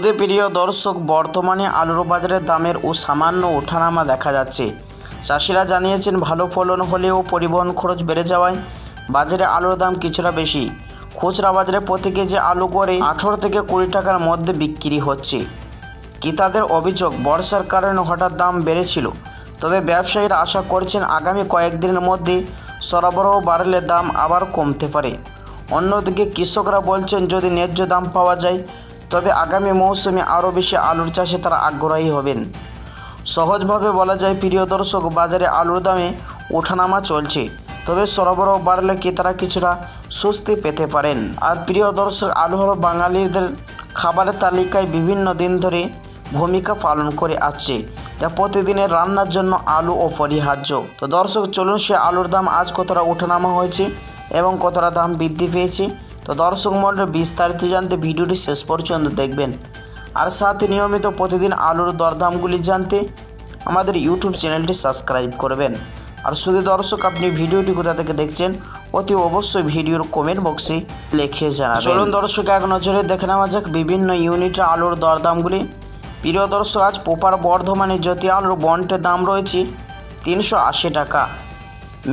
সুধী প্রিয় দর্শক, বর্তমানে আলুর বাজারের দামের সামান্য ওঠানামা দেখা যাচ্ছে। চাষিরা জানিয়েছেন ভালো ফলন হলেও পরিবহন খরচ বেড়ে যাওয়ায় বাজারে আলুর দাম কিছুটা বেশি। খুচরা বাজারে প্রতি কেজি আলু গড়ে 18 থেকে 20 টাকার মধ্যে বিক্রি হচ্ছে। ক্রেতাদের অভিযোগ, বর্ষার কারণে হঠাৎ দাম বেড়েছিল, তবে ব্যবসায়ীরা আশা করছেন আগামী কয়েকদিনের মধ্যে সরবরাহ বাড়লে দাম আবার কমতে পারে। অন্যদিকে কৃষকরা বলছেন যদি ন্যায্য দাম পাওয়া যায় তবে আগামী মৌসুমে আরও বেশি আলুর চাষে তারা আগ্রহী হবেন। সহজভাবে বলা যায় প্রিয় দর্শক, বাজারে আলুর দামে ওঠানামা চলছে, তবে সরবরাহ বাড়লে ক্রেতারা কিছুটা স্বস্তি পেতে পারেন। আর প্রিয় দর্শক, আলু হলো বাঙালিদের খাবারের তালিকায় বিভিন্ন দিন ধরে ভূমিকা পালন করে আসছে, যা প্রতিদিনের রান্নার জন্য আলু অপরিহার্য। তো দর্শক, চলুন সে আলুর দাম আজ কতটা ওঠানামা হয়েছে এবং কতটা দাম বৃদ্ধি পেয়েছে। তো দর্শক মণ্ডলী, বিস্তারিত জানতে ভিডিওটি শেষ পর্যন্ত দেখবেন। আর সাথে নিয়মিত প্রতিদিন আলুর দরদামগুলি জানতে আমাদের ইউটিউব চ্যানেলটি সাবস্ক্রাইব করবেন। আর শুধু দর্শক, আপনি ভিডিওটি কোথা থেকে দেখছেন অতি অবশ্যই ভিডিওর কমেন্ট বক্সে লিখে জানাবেন। চলুন দর্শক, এক নজরে দেখে নেওয়া যাক বিভিন্ন ইউনিটের আলুর দরদামগুলি। প্রিয় দর্শক, আজ প্রপার বর্ধমানে জ্যোতি আলুর বন্টের দাম রয়েছে 380 টাকা।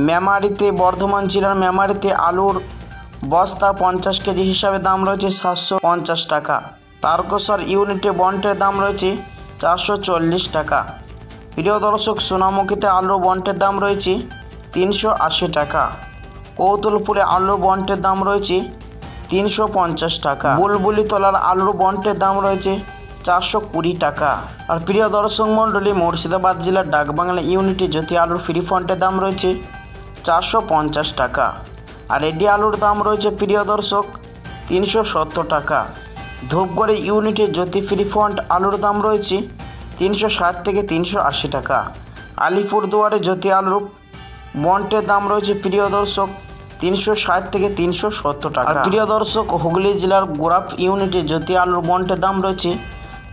মেমারিতে, বর্ধমান জেলার মেমারিতে আলুর বস্তা 50 কেজি হিসাবে দাম রয়েছে 750 টাকা। তারকেশ্বর ইউনিটে বন্টের দাম রয়েছে 440 টাকা। প্রিয় দর্শক, সোনামুখীতে আলুর বন্টের দাম রয়েছে 380 টাকা। কৌতুলপুরে আলুর বন্টের দাম রয়েছে 350 টাকা। বুলবুলিতলার আলুর বন্টের দাম রয়েছে 420 টাকা। আর প্রিয় দর্শক মণ্ডলী, মুর্শিদাবাদ জেলার ডাকবাংলা ইউনিটে জ্যোতি আলুর ফ্রি ফন্টের দাম রয়েছে 450 টাকা। আর রেডি আলুর দাম রয়েছে প্রিয় দর্শক 370 টাকা। ধূপগড়ে ইউনিটে জ্যোতি ফ্রি ফন্ট আলুর দাম রয়েছে 360 থেকে 380 টাকা। আলিপুরদুয়ারে জ্যোতি আলুর বন্টের দাম রয়েছে প্রিয় দর্শক 360 থেকে 370 টাকা। প্রিয় দর্শক, হুগলি জেলার গোরাপ ইউনিটে জ্যোতি আলুর বন্টের দাম রয়েছে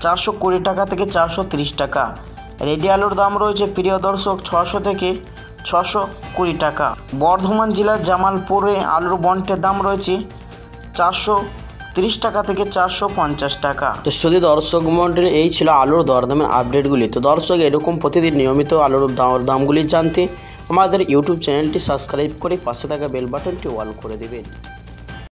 420 টাকা থেকে 430 টাকা। রেডি আলুর দাম রয়েছে প্রিয় দর্শক 600 থেকে 620 টাকা। বর্ধমান জেলার জামালপুরে আলুর বন্টের দাম রয়েছে 430 টাকা থেকে 450 টাকা। তো শুধু দর্শক মণ্ডলী, এই ছিল আলুর দরদামের আপডেটগুলি। তো দর্শক, এরকম প্রতিদিন নিয়মিত আলুর দামগুলি জানতে আমাদের ইউটিউব চ্যানেলটি সাবস্ক্রাইব করে পাশে থাকা বেল বাটনটি অল করে দেবেন।